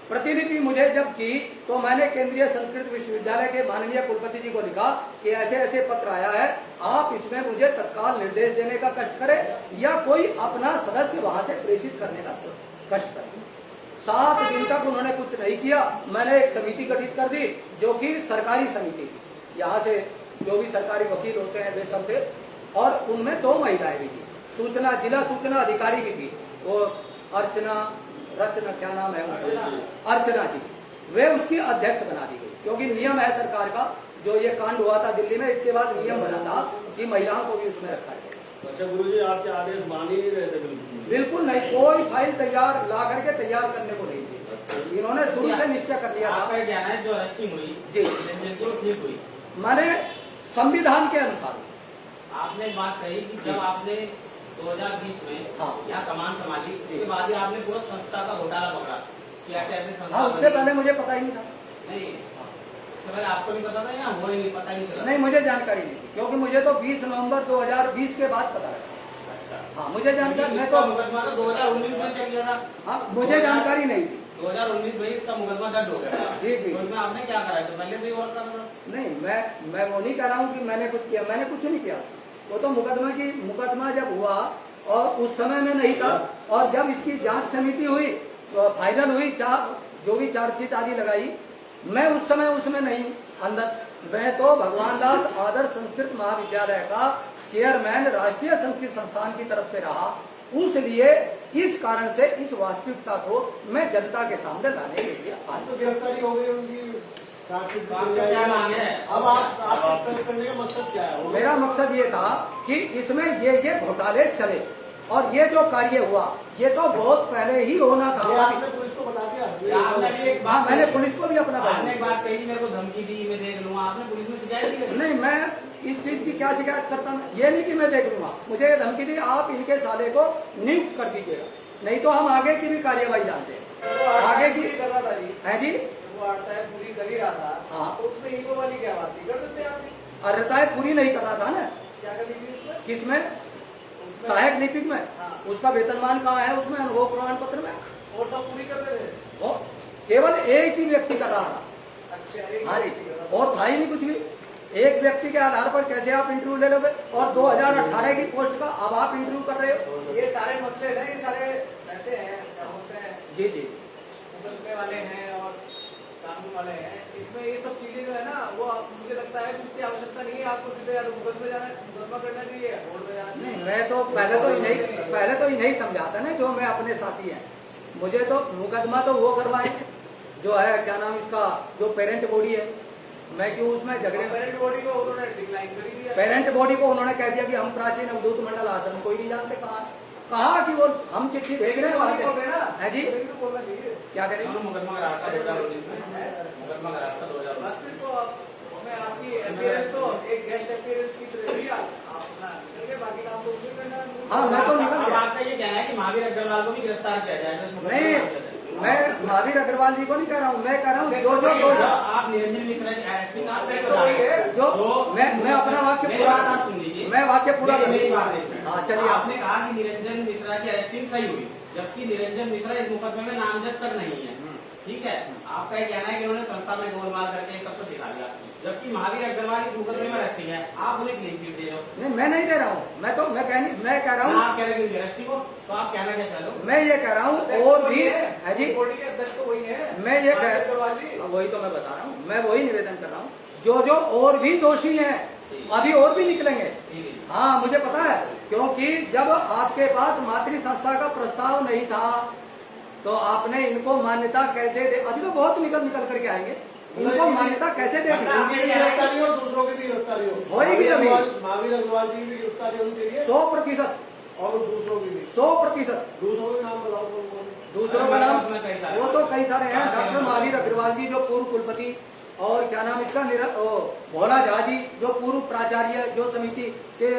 प्रतिलिपि मुझे जब की तो मैंने केंद्रीय संस्कृत विश्वविद्यालय के माननीय कुलपति जी को लिखा कि ऐसे ऐसे पत्र आया है, आप इसमें मुझे तत्काल निर्देश देने का कष्ट करें या कोई अपना सदस्य वहां से प्रेषित करने का कष्ट करें। 7 दिन तक उन्होंने कुछ नहीं किया। मैंने एक समिति गठित कर दी जो कि सरकारी समिति थी, यहाँ से जो भी सरकारी वकील होते हैं वे सब थे, और उनमें 2 महिलाएं भी थी, सूचना जिला सूचना अधिकारी भी थी, वो रचना क्या नाम है अर्चना जी, वे उसकी अध्यक्ष बना दी गई। क्योंकि नियम है सरकार का, जो ये कांड हुआ था दिल्ली में, इसके बाद नियम बना था कि महिलाओं को भी उसमें रखा गया। अच्छा गुरुजी, आपके आदेश मान ही नहीं रहे थे? बिल्कुल नहीं, कोई फाइल तैयार ला करके तैयार करने को नहीं थी। इन्होंने शुरू से निश्चय कर लिया था। जो अरेस्टिंग हुई जी, ठीक हुई, मैंने संविधान के अनुसार। आपने बात कही कि जब आपने 2020 में यहाँ कमान संभाली, उसके बाद ही आपने पूरा संस्था का घोटाला पकड़ा कि ऐसे ऐसे संस्था। हाँ, उससे पहले मुझे पता ही नहीं था। नहीं, उससे पहले आपको भी पता था या वो ही पता ही नहीं चला? नहीं, मुझे जानकारी नहीं थी, क्योंकि मुझे तो 20 नवंबर 2020 के बाद पता लगा। हाँ, मुझे जानकारी, मैं तो मुकदमा तो 2019 में चल गया था। हाँ, मुझे जानकारी नहीं थी। 2019 में इसका मुकदमा दर्ज हो गया था। जी जी। तो इसमें आपने क्या करा है? तो पहले से ही और करा था? नहीं, मैं वो नहीं कह रहा हूँ कि मैंने कुछ किया, मैंने कुछ नहीं किया। वो तो मुकदमा जब हुआ और उस समय में नहीं था, और जब इसकी जांच समिति हुई तो फाइनल हुई, जो भी चार्जशीट आदि लगाई, मैं उस समय उसमें नहीं अंदर। मैं तो भगवान दास आदर्श संस्कृत महाविद्यालय का चेयरमैन राष्ट्रीय संस्कृत संस्थान की तरफ से रहा, उसलिए इस कारण से इस वास्तविकता को मैं जनता के सामने लाने के लिए आज। तो गिरफ्तारी हो गई उनकी, क्या मांगे हैं? अब आप प्रेस करने का मकसद क्या है? मेरा मकसद ये था कि इसमें ये घोटाले चले, और ये जो कार्य हुआ ये तो बहुत पहले ही होना ये था। आपने पुलिस को बता दिया? आपने भी एक हाँ, बात मैंने कही। पुलिस को भी अपना आपने एक बयान बात कही, मेरे को धमकी दी, मैं देख लूंगा। आपने पुलिस में शिकायत की? नहीं, मैं इस चीज की क्या शिकायत करता हूँ, ये नहीं कि मैं देख लूंगा, मुझे ये धमकी दी आप इनके साले को नियुक्त कर दीजिएगा, नहीं तो हम आगे की भी कार्यवाही जानते हैं। आगे की कर रहा था जी, है जी, वो आता है पूरी कर ही रहा था। हाँ। तो उसमें ईगो वाली क्या बात थी? कर देते आपने, अर्हताएं पूरी नहीं कर रहा था ना। क्या करनी थी उसमें? किसमें? उसमें- सहायक लिपिक में। हाँ। उसका वेतनमान कहाँ है? उसमें अनुभव प्रमाण पत्र में। और सब पूरी कर रहे थे? वो केवल एक ही व्यक्ति कर रहा था। अच्छा, एक हाँ जी, व्यक्ति कर रहा था। और था ही नहीं कुछ भी। एक व्यक्ति के आधार पर कैसे आप इंटरव्यू ले लोगे? और 2018 की पोस्ट का अब आप इंटरव्यू कर रहे हो? ये सारे मसले ना, ये सारे ऐसे हैं, क्या बोलते हैं, जी जी, मुकदमे वाले हैं और कानून वाले हैं। इसमें ये सब चीजें जो है ना, वो मुझे लगता है कि उसकी आवश्यकता नहीं है। आपको सीधे या तो मुकदमे जाना, मुकदमा करना चाहिए, कोर्ट में जाना नहीं, चाहिए। मैं तो पहले तो ही नहीं समझाता ना जो मैं अपने साथी हैं। मुझे तो मुकदमा तो वो करवाए जो है, क्या नाम इसका, जो पेरेंट बॉडी है, मैं क्यों उसमें झगड़े। पेरेंट बॉडी को उन्होंने डिक्लाइन कर ही दिया। पेरेंट बॉडी को उन्होंने कह दिया कि हम प्राचीन अवधूत मंडल आश्रम कोई नहीं जानते। कहा कि वो हम चिट्ठी भेज रहे बोल रहे ना, हैं जी, तो बोलना चाहिए। क्या करें? उन्होंने मुकदमा करा था 2019 में, मुकदमा करा था 2019 बस फिर तो मैं आपकी अपीयरेंस तो एक गेस्ट अपीयरेंस की तरह ही आप अपना निकल गए, बाकी काम तो उसमें करना है। हाँ, मैं तो निकल अब गया। आपका ये कहना है कि महावीर अग्रवाल को भी गिरफ्तार किया जाएगा? नहीं, मैं महावीर अग्रवाल जी को नहीं कह रहा हूँ, मैं कह रहा हूँ आप निरंजन मिश्रा जी एसपी का आपसे तो वही है। जो मैं अपना वाक्य मेरी पूरा बात आप सुन लीजिए। मैं वाक्य पूरा कर मेरी बात नहीं। हाँ, चलिए। आपने कहा कि निरंजन मिश्रा की अरेस्टिंग सही हुई, जबकि निरंजन मिश्रा इस मुकदमे में नामजद तक नहीं है। ठीक है, आपका ये कहना है कि उन्होंने संस्था में गोलमाल करके सब कुछ दिखा दिया, जबकि महावीर अग्रवाल इस मुकदमे में अरेस्टिंग है। आप उन्हें क्लीन चिट दे रहे हो। नहीं, मैं नहीं दे रहा हूँ, मैं कह रहा हूँ, आप कह रहे हैं अरेस्टिंग हो, तो आप कहना क्या चाह रहे हो? मैं ये कह रहा हूँ और भी है जी, बॉडी के अध्यक्ष तो वही है। मैं ये कह अग्रवाल जी। वही तो मैं बता रहा हूँ, मैं वही निवेदन कर रहा हूँ, जो और भी दोषी हैं अभी और भी निकलेंगे। हाँ, मुझे पता है, क्योंकि जब आपके पास मातृ संस्था का प्रस्ताव नहीं था तो आपने इनको मान्यता कैसे दे? अभी तो बहुत निकल करके आएंगे, इनको मान्यता कैसे दे? उनकी भी गिरफ्तारी हो, दूसरों की भी गिरफ्तारी हो। होएगी अभी। महावीर अग्रवाल जी की भी गिरफ्तारी होनी चाहिए 100%, और दूसरों की भी। 100%। दूसरों के नाम बताओ कौन कौन? दूसरों का नाम उसमें कई सारे वो तो कई सारे हैं। डॉक्टर महावीर अग्रवाल जी जो पूर्व कुलपति, और क्या नाम इसका भोला झा जी जो पूर्व प्राचार्य जो समिति के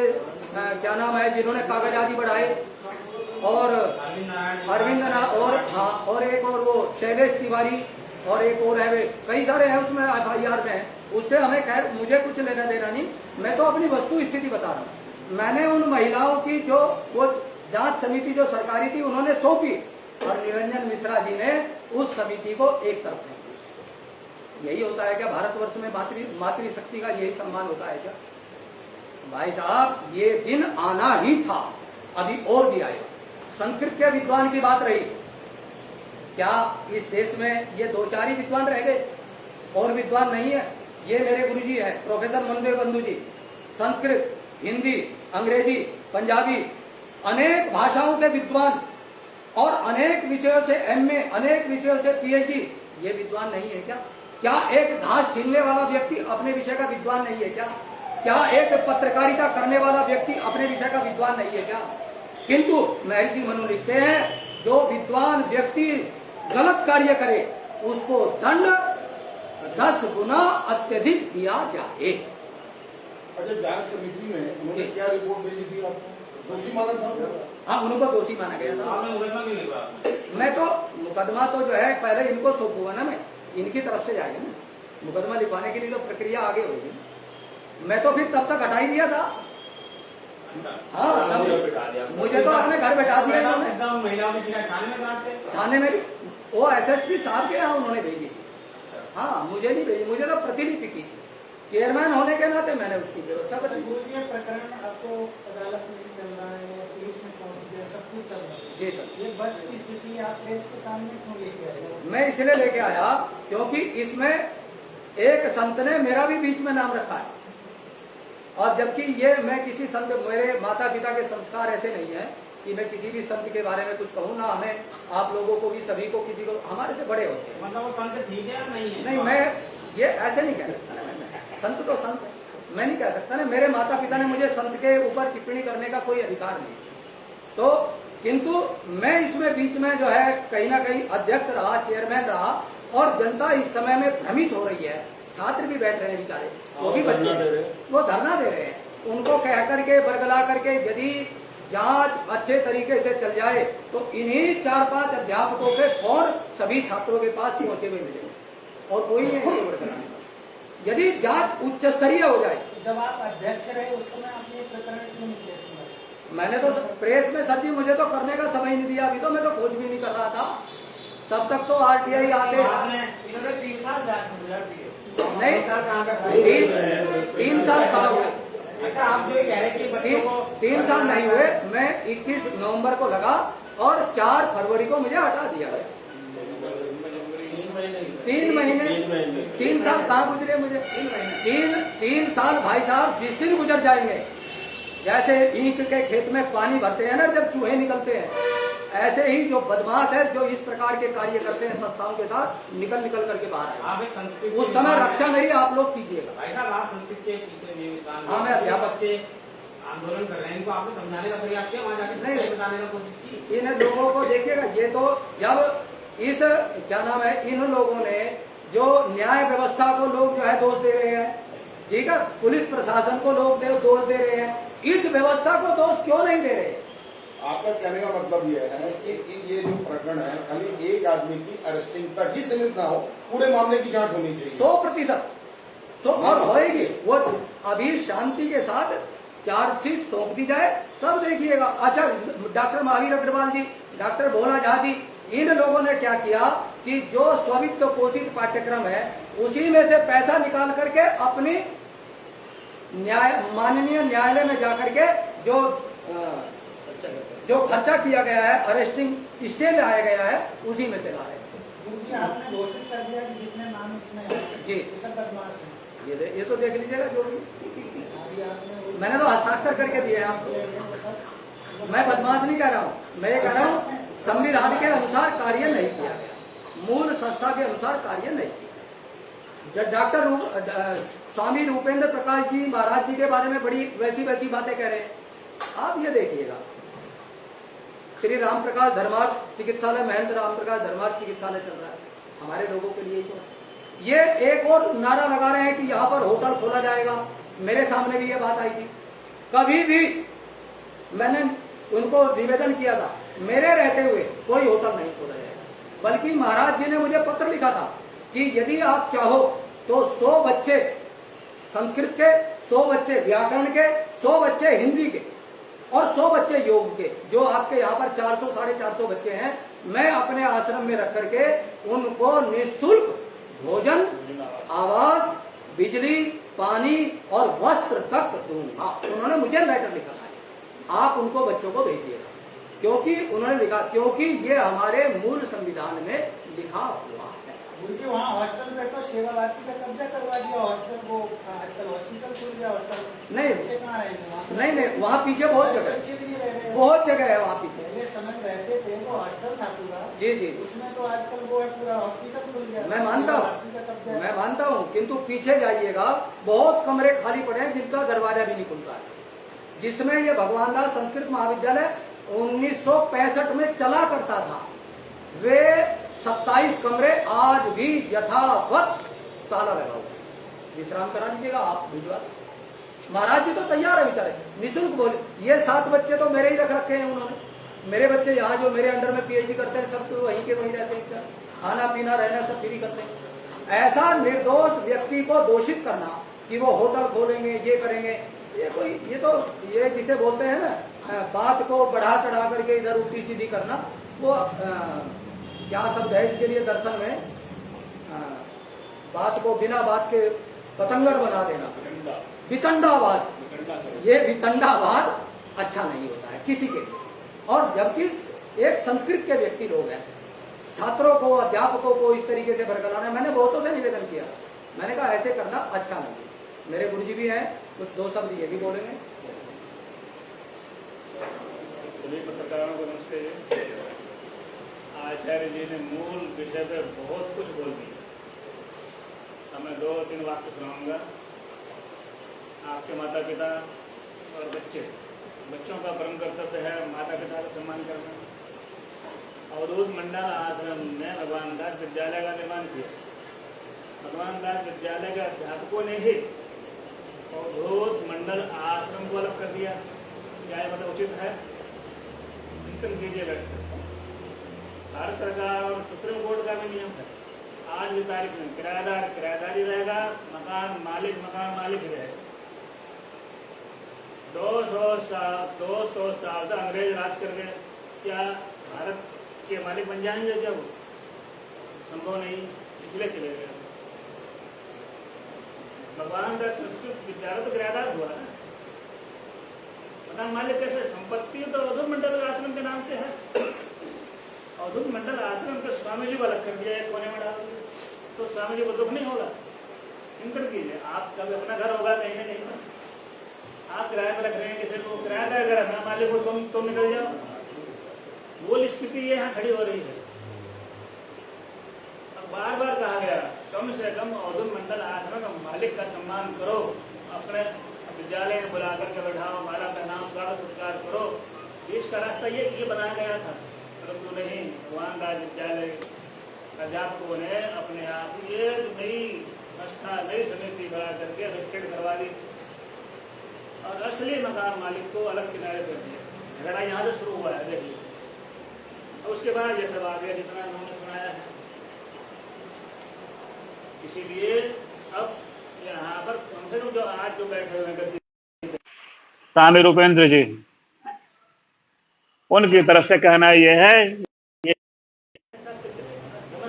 क्या नाम है जिन्होंने कागज आदि बढ़ाए, और अरविंद और हाँ, और एक और वो शैलेश तिवारी, और एक और है, वे कई सारे हैं उसमें FIR में है। उससे हमें खैर मुझे कुछ लेना देना नहीं, मैं तो अपनी वस्तु स्थिति बता रहा हूँ। मैंने उन महिलाओं की जो वो जांच समिति जो सरकारी थी उन्होंने सौंपी, और निरंजन मिश्रा जी ने उस समिति को एक तरफ नहीं किया। यही होता है क्या भारतवर्ष में मातृशक्ति का यही सम्मान होता है क्या? भाई साहब, ये दिन आना ही था, अभी और भी आएगा। संस्कृत के विद्वान की बात रही, क्या इस देश में ये 2-4 ही विद्वान रह गए? और विद्वान नहीं है? ये मेरे गुरुजी हैं प्रोफेसर मनदेव बंधु जी, संस्कृत, हिंदी, अंग्रेजी, पंजाबी, अनेक भाषाओं के विद्वान, और अनेक विषयों से MA, अनेक विषयों से PhD, ये विद्वान नहीं है क्या? क्या एक घास छीलने वाला व्यक्ति अपने विषय का विद्वान नहीं है क्या? क्या एक पत्रकारिता करने वाला व्यक्ति अपने विषय का विद्वान नहीं है क्या? किंतु महर्षि मनु लिखते हैं, जो विद्वान व्यक्ति गलत कार्य करे उसको दंड 10 गुना अत्यधिक दिया जाए। अच्छा, जांच समिति में उन्होंने क्या रिपोर्ट भेजी थी आपको? दोषी माना था? हाँ, उनको दोषी माना गया था। आपने मुकदमा क्यों लिखवा? मैं तो मुकदमा तो जो है पहले इनको सौंपूंगा ना, मैं इनकी तरफ से जाएगा ना मुकदमा लिखवाने के लिए, तो प्रक्रिया आगे होगी। मैं तो फिर तब तक हटा ही दिया था। हाँ, मुझे तो अपने घर बैठा दिया इन्होंने। महिलाओं की शिकायत थाने में कराते? थाने में भी वो SSP साहब के यहाँ उन्होंने भेजी थी। हाँ, मुझे नहीं भेजी, मुझे तो प्रतिलिपि की। चेयरमैन होने के नाते मैंने उसकी व्यवस्था कर दी। ये प्रकरण अब तो अदालत में चल रहा है, पुलिस में पहुंच गया, सब कुछ चल रहा है। जी सर। ये बस की स्थिति आप प्रेस के सामने क्यों लेके आए हो? मैं इसलिए लेके आया क्योंकि इसमें एक संत ने मेरा भी बीच में नाम रखा है, और जबकि ये मैं किसी संत, मेरे माता पिता के संस्कार ऐसे नहीं है कि मैं किसी भी संत के बारे में कुछ कहूँ ना। हमें आप लोगों को भी, सभी को, किसी को, हमारे से बड़े होते हैं। मतलब वो संत ठीक है या नहीं है? नहीं, मैं ये ऐसे नहीं कह सकता ना, संत तो संत है, मैं नहीं कह सकता ना। मेरे माता पिता ने मुझे संत के ऊपर टिप्पणी करने का कोई अधिकार नहीं। तो किंतु मैं इसमें बीच में जो है कहीं ना कहीं अध्यक्ष रहा, चेयरमैन रहा, और जनता इस समय में भ्रमित हो रही है। छात्र भी बैठ रहे हैं बेचारे, वो भी बच्चे वो धरना दे रहे हैं। उनको कह करके बरगला करके यदि जांच अच्छे तरीके से चल जाए तो इन्हीं 4-5 अध्यापकों के फोन सभी छात्रों के पास पहुंचे हुए मिलेंगे और कोई नहीं है बरगलाने का। यदि जांच उच्च स्तरीय हो जाए। जब आप अध्यक्ष रहे उस समय आपने प्रकरण क्यों नहीं प्रेस में रखा? मैंने तो प्रेस में सर जी मुझे तो करने का समय नहीं दिया, अभी तो मैं तो खोज भी नहीं कर रहा था, तब तक तो आरटीआई आदेश इन्होंने 3 साल जांच में गुजार दिए। नहीं, 3 साल कहाँ हुए? अच्छा, आप जो ये कह रहे हैं कि बच्चों को 3 साल नहीं हुए। मैं 21 नवंबर को लगा और 4 फरवरी को मुझे हटा दिया गया। 3 महीने 3 साल कहाँ गुजरे मुझे? 3 साल भाई साहब जिस दिन गुजर जाएंगे, जैसे ईंट के खेत में पानी भरते हैं ना जब चूहे निकलते हैं, ऐसे ही जो बदमाश है जो इस प्रकार के कार्य करते हैं संस्थाओं के साथ, निकल करके बाहर आए। आप एक संस्कृति उस समय रक्षा मेरी आप लोग कीजिएगा। भाई साहब, आप संस्कृति के पीछे हाँ, मैं अध्यापक बच्चे आंदोलन कर रहे हैं, इनको आपने समझाने का प्रयास किया, वहाँ जाके सच्चाई बताने का कोशिश की? इन लोगों को देखिएगा, ये तो जब इस क्या नाम है, इन लोगों ने जो न्याय व्यवस्था को लोग जो है दोष दे रहे हैं, ठीक है, पुलिस प्रशासन को लोग दोष दे रहे हैं, इस व्यवस्था को दोष क्यों नहीं दे रहे? आपका कहने का मतलब ये है कि ये जो प्रकरण है खाली एक आदमी की अरेस्टिंग तक ही सीमित ना हो, पूरे मामले की जांच होनी चाहिए 100%। और होएगी वो अभी शांति के साथ चार्जशीट सौंप दी जाए तब देखिएगा। अच्छा, डॉक्टर महावीर अग्रवाल जी, डॉक्टर भोला झा जी, इन लोगों ने क्या किया कि जो स्ववित्त पोषित पाठ्यक्रम है उसी में से पैसा निकाल करके अपनी माननीय न्यायालय में जाकर के जो खर्चा किया गया है, अरेस्टिंग स्टे लाया गया है, उसी में से ला रहे हैं। आपने घोषित कर दिया कि जितने नाम इसमें हैं जी, ये सब बदमाश हैं। ये तो देख लीजिएगा जो भी अभी आपने मैंने तो हस्ताक्षर करके दिए हैं आपको। मैं बदमाश नहीं कह रहा हूँ, मैं ये कह रहा हूँ संविधान के अनुसार कार्य नहीं किया गया, मूल संस्था के अनुसार कार्य नहीं किया। जब डॉक्टर स्वामी रूपेंद्र प्रकाश जी महाराज जी के बारे में बड़ी वैसी बातें कह रहे हैं, आप ये देखिएगा। श्री राम प्रकाश धर्मार्थ चिकित्सालय, महेंद्र राम प्रकाश धर्मार्थ चिकित्सालय चल रहा है हमारे लोगों के लिए। तो ये एक और नारा लगा रहे हैं कि यहाँ पर होटल खोला जाएगा। मेरे सामने भी ये बात आई थी, कभी भी मैंने उनको निवेदन किया था, मेरे रहते हुए कोई होटल नहीं खोला जाएगा। बल्कि महाराज जी ने मुझे पत्र लिखा था कि यदि आप चाहो तो 100 बच्चे संस्कृत के, 100 बच्चे व्याकरण के, 100 बच्चे हिंदी के और 100 बच्चे योग के, जो आपके यहाँ पर 400-450 बच्चे हैं, मैं अपने आश्रम में रख करके उनको निःशुल्क भोजन, आवास, बिजली, पानी और वस्त्र तक दूंगा। उन्होंने मुझे लेटर लिखा है, आप उनको बच्चों को भेजिएगा, क्योंकि उन्होंने लिखा, क्योंकि ये हमारे मूल संविधान में लिखा हुआ है। उनके वहाँ हॉस्टल में तो सेवा भारती का कब्जा करवा दिया, हॉस्टल को आजकल हॉस्पिटल खुल गया, हॉस्टल नहीं बच्चे कहाँ रहेंगे? नहीं, वहाँ पीछे बहुत जगह बच्चे भी नहीं रह रहे हैं। बहुत जगह है वहाँ पीछे। पहले समय रहते थे वो हॉस्टल था पूरा, जी, उसमें तो आजकल वो है पूरा हॉस्पिटल खुल गया। मैं मानता हूँ, मैं मानता हूँ, किंतु पीछे जाइएगा बहुत कमरे खाली पड़े हैं जिनका दरवाजा भी नहीं खुलता है, जिसमें ये भगवान दास संस्कृत महाविद्यालय 1965 में चला करता था। वे 27 कमरे आज भी यथावत ताला लगा हुआ है। विश्राम करा दीजिएगा आप, भिजवा। महाराज जी तो तैयार है बेचारे, निःशुल्क बोले। ये 7 बच्चे तो मेरे ही रख रखे हैं उन्होंने। मेरे बच्चे यहाँ जो मेरे अंडर में पीएचडी करते हैं, सब तो वहीं के वहीं रहते हैं, खाना पीना रहना सब फ्री करते हैं। ऐसा निर्दोष व्यक्ति को दोषित करना कि वो होटल खोलेंगे, ये करेंगे, ये जिसे बोलते हैं ना, बात को बढ़ा चढ़ा करके इधर उल्टी सीधी करना, वो क्या शब्द है इसके लिए दर्शन में, बात को बिना बात के पतंगर बना देना, वितंडावाद। ये वितंडावाद अच्छा नहीं होता है किसी के लिए। और जबकि एक संस्कृत के व्यक्ति लोग हैं, छात्रों को, अध्यापकों को इस तरीके से बरकराना, मैंने बहुतों से निवेदन किया, मैंने कहा ऐसे करना अच्छा नहीं। मेरे गुरुजी भी हैं, कुछ 2 शब्द ये भी बोलेंगे। सभी पत्रकारों को नमस्ते। आचार्य जी ने मूल विषय पे बहुत कुछ बोल दिया। मैं 2-3 वाक्य सुनाऊंगा। आपके माता पिता और बच्चे बच्चों का परम कर्तव्य है माता पिता का सम्मान करना। अवधूत मंडल आश्रम ने भगवान दास विद्यालय का निर्माण किया। भगवान दास विद्यालय के अध्यापकों ने ही अवधूत मंडल आश्रम को अलग कर दिया। क्या ये मतलब उचित है? चिंतन कीजिए बैठकर। भारत सरकार और सुप्रीम कोर्ट का भी नियम है, आज की तारीख में किराएदार किराएदारी रहेगा, मकान मालिक ही रहेगा। 200 साल से अंग्रेज राज कर गए, क्या भारत के मालिक बन जाएंगे? क्या वो संभव नहीं, इसलिए चले गए। भगवान दास संस्कृत विद्यालय तो किराएदार हुआ ना, मकान मालिक कैसे? संपत्ति तो अवधूत मंडल आश्रम के नाम से है। अवधूत मंडल आश्रम के स्वामी जी को अलग कर दिया, एक कोने में डाल दिया, तो स्वामी जी को दुख नहीं होगा? चिंतन कीजिए। आप कभी अपना घर होगा कहीं ना कहीं, आप किराए पर रख रहे हैं किसी को, किराएदार घर अपना मालिक को तुम निकल जाओ। वो स्थिति ये यहाँ खड़ी हो रही है। अब बार बार कहा गया कम से कम अवधूत मंडल आश्रम का मालिक का सम्मान करो, अपने विद्यालय में बुला करके बैठाओ, माला पहनाओ, स्वागत सत्कार करो। देश का रास्ता ये बनाया गया था, परंतु नहीं। भगवान दास विद्यालय अध्यापकों ने अपने आप ये नई संस्था नई समिति बना करके रक्षण करवा दी और असली मकान मालिक को अलग किनारे कर दिया। झगड़ा यहाँ से शुरू हुआ है, देखिए। उसके बाद ये सब आ गया जितना उन्होंने सुनाया है। इसीलिए अब यहाँ पर कम से कम जो आज जो बैठे हुए हैं स्वामी रूपेंद्र जी, उनकी तरफ से कहना यह है, ये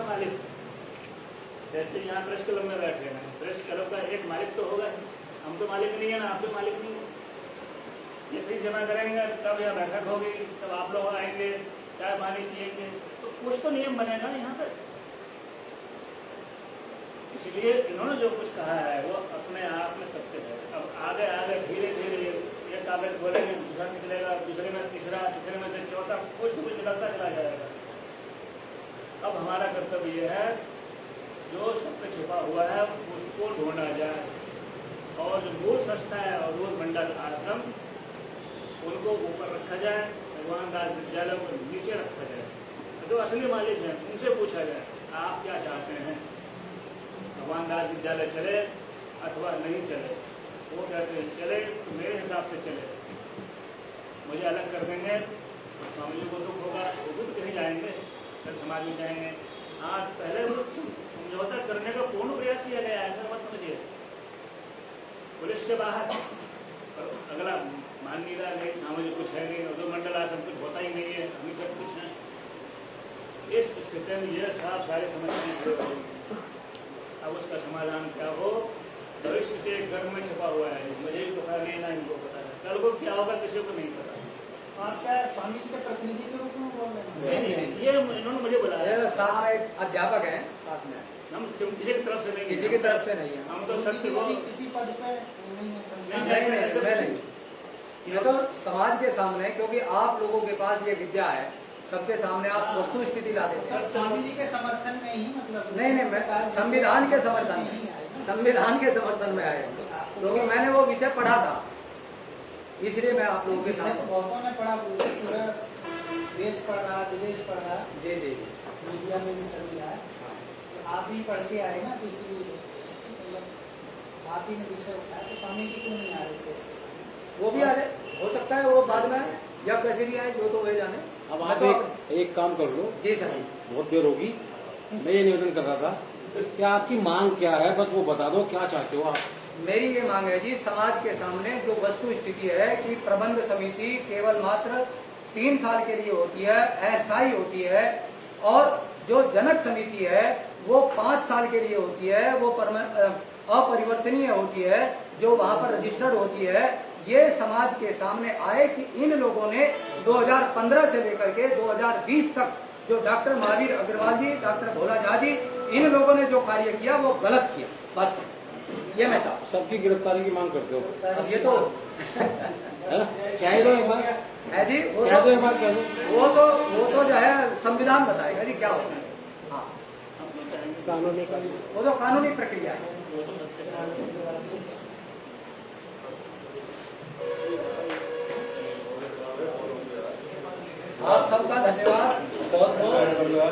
मालिक जैसे यहाँ प्रेस क्लब में बैठे हैं, प्रेस क्लब का एक मालिक तो होगा। हम तो मालिक नहीं है ना, आप तो मालिक नहीं है। ये फीस जमा करेंगे तब यह बैठक होगी, तब आप लोग आएंगे, चाय पानी पिएंगे, तो कुछ तो नियम बनेगा यहाँ पर। इसलिए इन्होंने जो कुछ कहा है वो अपने आप में सत्य है। अब आगे धीरे धीरे एक कागज बोलेंगे, दूसरा निकलेगा, दूसरे में तीसरा, तीसरे में चौथा, कुछ न कुछ निकलता चला जाएगा। अब हमारा कर्तव्य ये है जो सत्य छुपा हुआ है उसको ढूंढा जाए, और जो मूल संस्था है अवधूत मंडल आश्रम उनको ऊपर रखा जाए, भगवान दास विद्यालय को नीचे रखा जाए। जो असली मालिक हैं उनसे पूछा जाए आप क्या चाहते हैं, भगवान दास विद्यालय चले अथवा नहीं चले। वो कहते हैं चले तो मेरे हिसाब से चले, मुझे अलग कर देंगे स्वामी जी को दुख होगा, वो भी कहीं जाएंगे, फिर समाज में जाएंगे। हाँ, पहले वो समझौता करने का पूर्ण प्रयास किया गया, ऐसा मत समझिए। पुलिस से बाहर अगला मान नहीं रहा, नहीं स्वामी जी कुछ है नहीं, अवधूत मंडल आश्रम कुछ होता ही नहीं है, हम सब कुछ है। इस स्थिति में ये सारे समस्याएं हो रही हैं। अब उसका समाधान क्या हो, भविष्य के गर्भ में छुपा हुआ है, मुझे भी पता नहीं, ना इनको पता है। कल को क्या होगा किसी को नहीं पता। आप क्या स्वामी जी के प्रतिनिधि के रूप में बोल रहे हैं? नहीं, ये इन्होंने मुझे बुलाया। साथ में एक अध्यापक है, साथ में हम किसी की तरफ से नहीं, किसी की तरफ से नहीं है। हम तो सत्य को किसी पद पे नहीं है संस्था। नहीं, मैं तो समाज के सामने, क्योंकि आप लोगों के पास ये विद्या है, सबके सामने आप वस्तु स्थिति ला देते हैं। स्वामी जी के समर्थन में ही मतलब नहीं, मैं संविधान के समर्थन में, संविधान के समर्थन में आए, क्योंकि मैंने वो विषय पढ़ा था, इसलिए मैं आप लोगों के साथ। बहुतों ने पढ़ा, पूरा देश पढ़ रहा, विदेश पढ़ रहा, जी जी, मीडिया में भी चल रहा है। आप भी पढ़ के आए ना, तो इसलिए मतलब आप ही ने विषय उठाया, तो स्वामी जी क्यों नहीं आ रहे थे? वो भी आ जाए, हो सकता है वो बाद में या कैसे भी आए, जो तो वे जाने। अब मैं आप तो एक काम कर लो। जी सर, बहुत देर होगी, मैं ये निवेदन कर रहा था कि आपकी मांग क्या है, बस वो बता दो, क्या चाहते हो आप? मेरी ये मांग है जी, समाज के सामने जो वस्तु स्थिति है कि प्रबंध समिति केवल मात्र 3 साल के लिए होती है, अस्थायी होती है, और जो जनक समिति है वो 5 साल के लिए होती है, वो अपरिवर्तनीय होती है, जो वहाँ पर रजिस्टर्ड होती है। ये समाज के सामने आए कि इन लोगों ने 2015 से लेकर के 2020 तक जो डॉक्टर महावीर अग्रवाल जी, डॉक्टर भोला झा जी, इन लोगों ने जो कार्य किया वो गलत किया, बस ये मैं चाहता हूँ। सबकी गिरफ्तारी की मांग करते हो? अब ये तो क्या है एक बार है जी, कह दो, एक बार कह दो। वो तो जो है संविधान बताएगा जी क्या होता है। हाँ, कानूनी वो तो कानूनी प्रक्रिया है। आप सबका धन्यवाद बहुत बहुत।